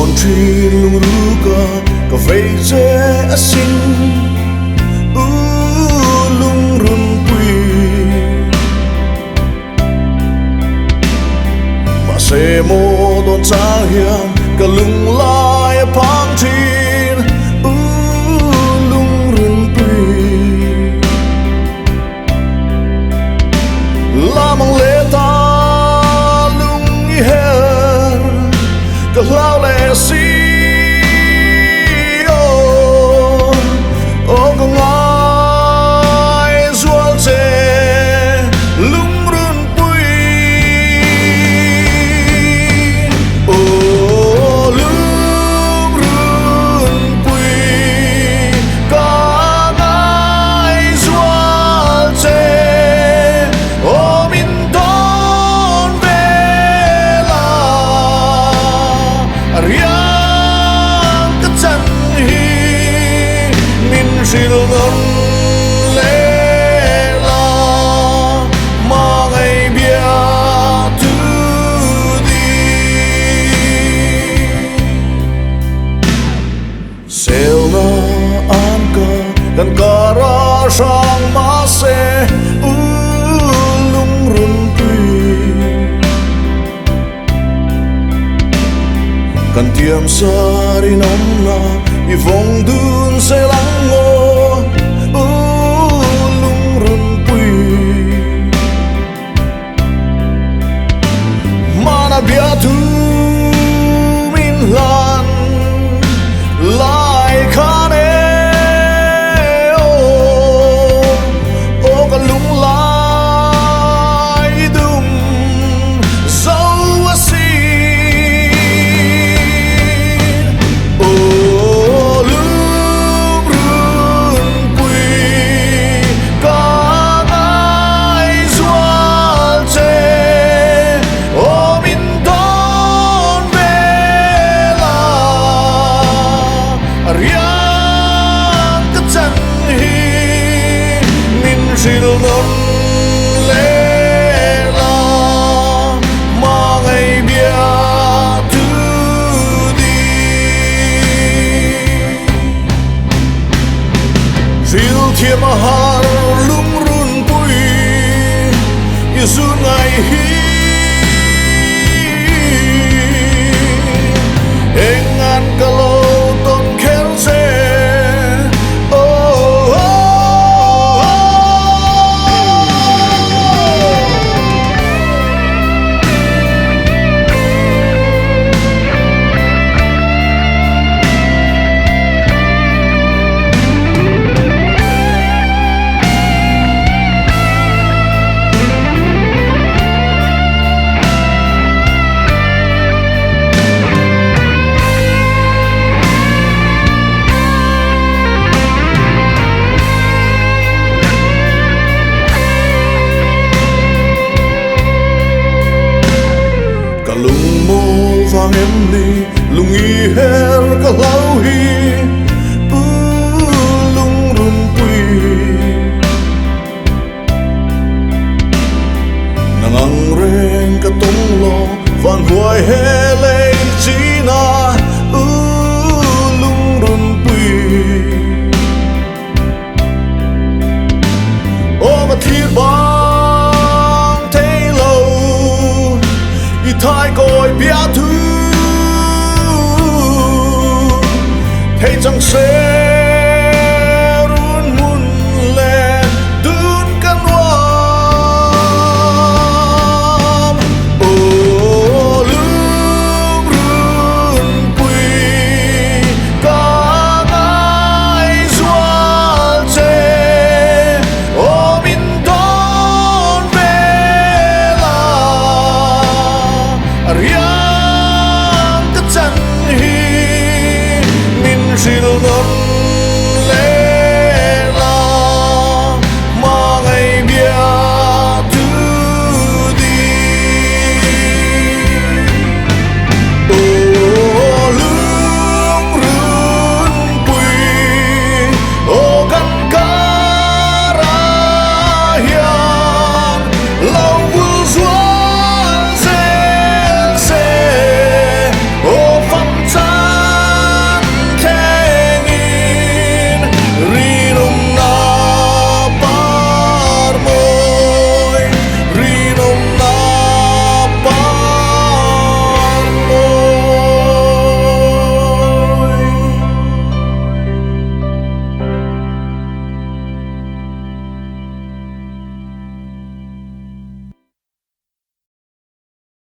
bồn tri lung ruka ka vei che asin lung run pui ma se mo don cha hiam ka lung lai phang thin lung run pui la mang le ta lung i her ka lau le si silgon lela mangai bia tu di selna anka kan kara sang ma se lung run pui kan tiam sari nom na i vong dun se lang ngo lung run pui mana bia tu min lan lai khane o ka lung lai dum zau asi silgon lela mangai bia tu di fil thiam har lung run pui isu ngai hi engan kalo ton kher se lung mo vang em ni lung i her ka lau hi lung run pui nangang reng ka tong lo van huai he le china lung run pui o ma thir bang thei lo i thai coi bia thu thấy chẳng sẽ run mun le dun kan wam lung run pui ka ngai zual che min don vela riang ka chan hi min silgon